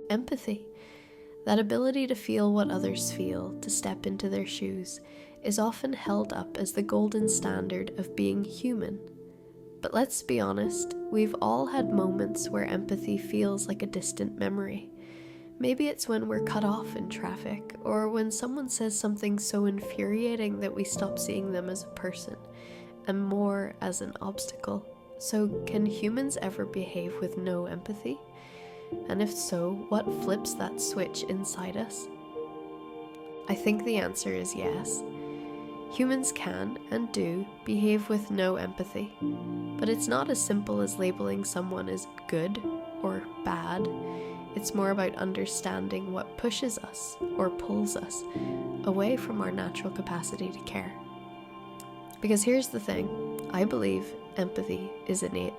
empathy. That ability to feel what others feel, to step into their shoes, is often held up as the golden standard of being human. But let's be honest, we've all had moments where empathy feels like a distant memory. Maybe it's when we're cut off in traffic, or when someone says something so infuriating that we stop seeing them as a person, and more as an obstacle. So, can humans ever behave with no empathy? And if so, what flips that switch inside us? I think the answer is yes. Humans can, and do, behave with no empathy. But it's not as simple as labeling someone as good or bad. It's more about understanding what pushes us or pulls us away from our natural capacity to care. Because here's the thing, I believe empathy is innate.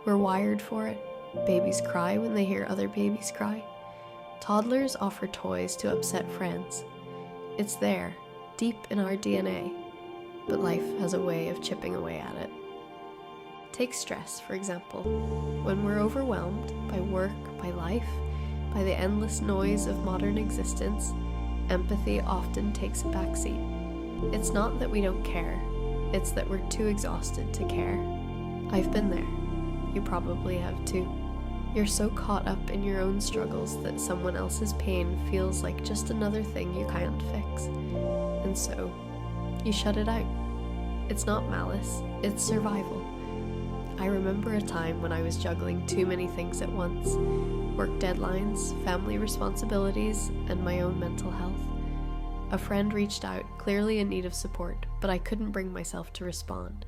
We're wired for it. Babies cry when they hear other babies cry. Toddlers offer toys to upset friends. It's there, deep in our DNA, but life has a way of chipping away at it. Take stress, for example. When we're overwhelmed by work, by life, by the endless noise of modern existence, empathy often takes a backseat. It's not that we don't care, it's that we're too exhausted to care. I've been there. You probably have too. You're so caught up in your own struggles that someone else's pain feels like just another thing you can't fix. And so, you shut it out. It's not malice, it's survival. I remember a time when I was juggling too many things at once. Work deadlines, family responsibilities, and my own mental health. A friend reached out, clearly in need of support, but I couldn't bring myself to respond.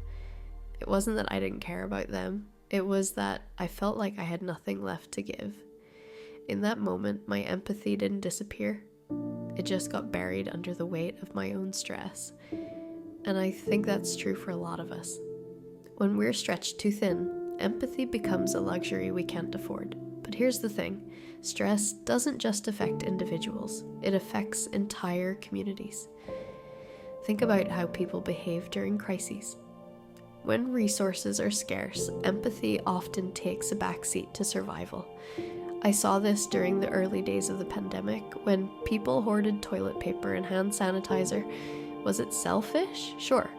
It wasn't that I didn't care about them, it was that I felt like I had nothing left to give. In that moment, my empathy didn't disappear. It just got buried under the weight of my own stress. And I think that's true for a lot of us. When we're stretched too thin, empathy becomes a luxury we can't afford. But here's the thing, stress doesn't just affect individuals, it affects entire communities. Think about how people behave during crises. When resources are scarce, empathy often takes a backseat to survival. I saw this during the early days of the pandemic, when people hoarded toilet paper and hand sanitizer. Was it selfish? Sure,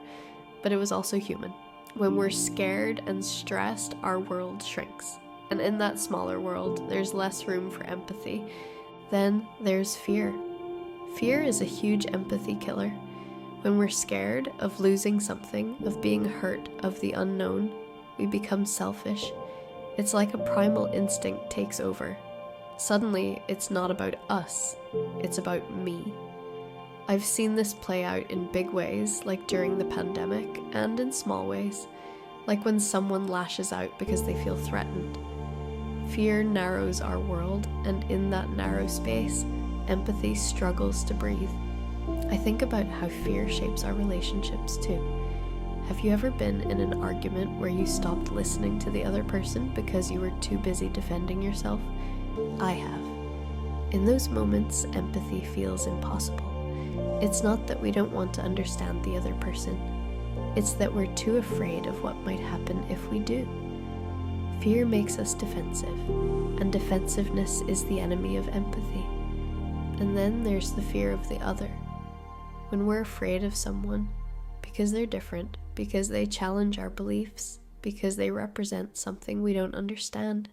but it was also human. When we're scared and stressed, our world shrinks. And in that smaller world, there's less room for empathy. Then there's fear. Fear is a huge empathy killer. When we're scared of losing something, of being hurt, of the unknown, we become selfish. It's like a primal instinct takes over. Suddenly, it's not about us, it's about me. I've seen this play out in big ways, like during the pandemic, and in small ways, like when someone lashes out because they feel threatened. Fear narrows our world, and in that narrow space, empathy struggles to breathe. I think about how fear shapes our relationships too. Have you ever been in an argument where you stopped listening to the other person because you were too busy defending yourself? I have. In those moments, empathy feels impossible. It's not that we don't want to understand the other person. It's that we're too afraid of what might happen if we do. Fear makes us defensive, and defensiveness is the enemy of empathy. And then there's the fear of the other. When we're afraid of someone, because they're different, because they challenge our beliefs, because they represent something we don't understand,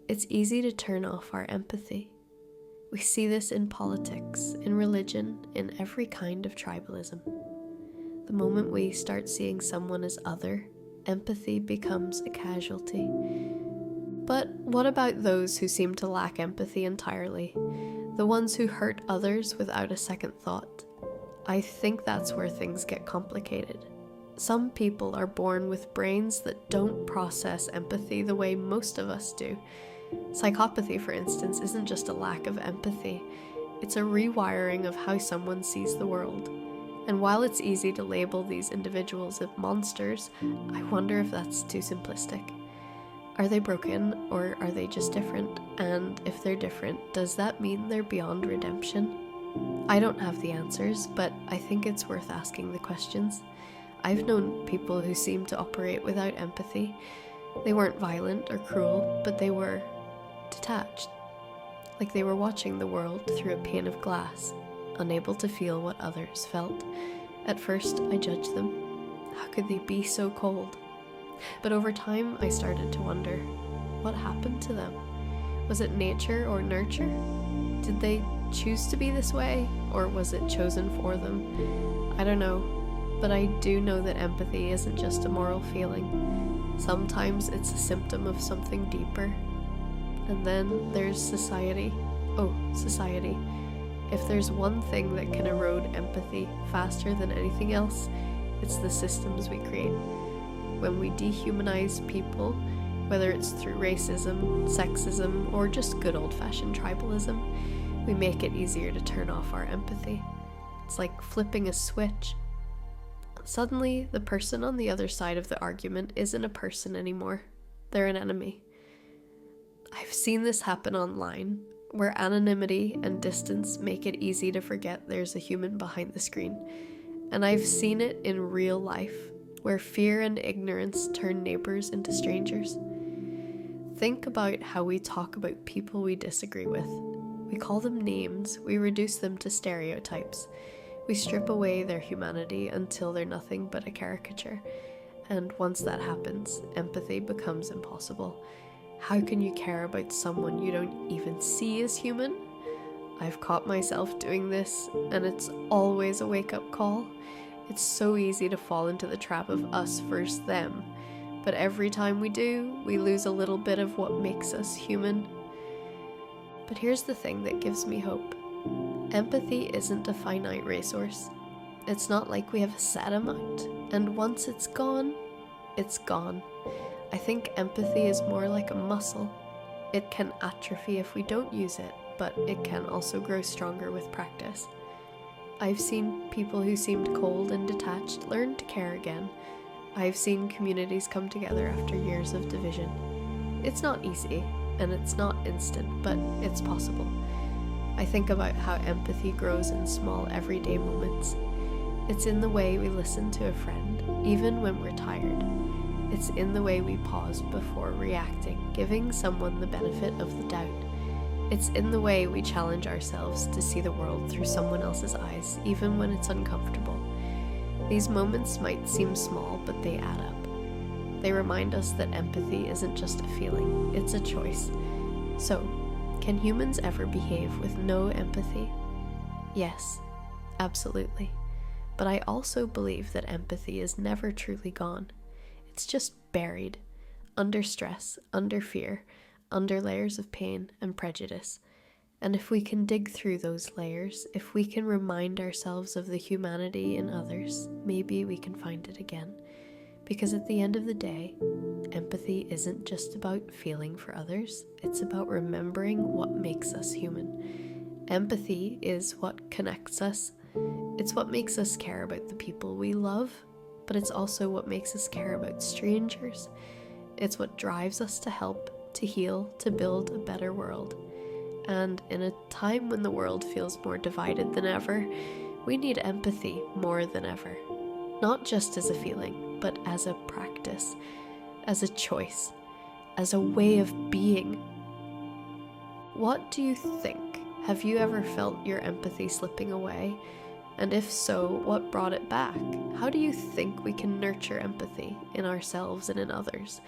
it's easy to turn off our empathy. We see this in politics, in religion, in every kind of tribalism. The moment we start seeing someone as other, empathy becomes a casualty. But what about those who seem to lack empathy entirely? The ones who hurt others without a second thought? I think that's where things get complicated. Some people are born with brains that don't process empathy the way most of us do. Psychopathy, for instance, isn't just a lack of empathy. It's a rewiring of how someone sees the world. And while it's easy to label these individuals as monsters, I wonder if that's too simplistic. Are they broken, or are they just different? And if they're different, does that mean they're beyond redemption? I don't have the answers, but I think it's worth asking the questions. I've known people who seemed to operate without empathy. They weren't violent or cruel, but they were detached. like they were watching the world through a pane of glass, unable to feel what others felt. At first, I judged them. How could they be so cold? But over time, I started to wonder, what happened to them? Was it nature or nurture? Did they choose to be this way, or was it chosen for them? I don't know, but I do know that empathy isn't just a moral feeling. Sometimes it's a symptom of something deeper. And then there's society. Oh, society. If there's one thing that can erode empathy faster than anything else, it's the systems we create. When we dehumanize people, whether it's through racism, sexism, or just good old-fashioned tribalism, we make it easier to turn off our empathy. It's like flipping a switch. Suddenly, the person on the other side of the argument isn't a person anymore. They're an enemy. I've seen this happen online, where anonymity and distance make it easy to forget there's a human behind the screen. And I've seen it in real life, where fear and ignorance turn neighbors into strangers. Think about how we talk about people we disagree with. We call them names, we reduce them to stereotypes. We strip away their humanity until they're nothing but a caricature. And once that happens, empathy becomes impossible. How can you care about someone you don't even see as human? I've caught myself doing this, and it's always a wake-up call. It's so easy to fall into the trap of us versus them, but every time we do, we lose a little bit of what makes us human. But here's the thing that gives me hope. Empathy isn't a finite resource. It's not like we have a set amount, and once it's gone, it's gone. I think empathy is more like a muscle. It can atrophy if we don't use it, but it can also grow stronger with practice. I've seen people who seemed cold and detached learn to care again. I've seen communities come together after years of division. It's not easy, and it's not instant, but it's possible. I think about how empathy grows in small everyday moments. It's in the way we listen to a friend, even when we're tired. It's in the way we pause before reacting, giving someone the benefit of the doubt. It's in the way we challenge ourselves to see the world through someone else's eyes, even when it's uncomfortable. These moments might seem small, but they add up. They remind us that empathy isn't just a feeling, it's a choice. So, can humans ever behave with no empathy? Yes, absolutely. But I also believe that empathy is never truly gone. It's just buried, under stress, under fear, under layers of pain and prejudice. And if we can dig through those layers, if we can remind ourselves of the humanity in others, maybe we can find it again. Because at the end of the day, empathy isn't just about feeling for others, it's about remembering what makes us human. Empathy is what connects us. It's what makes us care about the people we love, but it's also what makes us care about strangers. It's what drives us to help, to heal, to build a better world. And in a time when the world feels more divided than ever, we need empathy more than ever. Not just as a feeling, but as a practice, as a choice, as a way of being. What do you think? Have you ever felt your empathy slipping away? And if so, what brought it back? How do you think we can nurture empathy in ourselves and in others,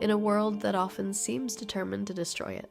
in a world that often seems determined to destroy it?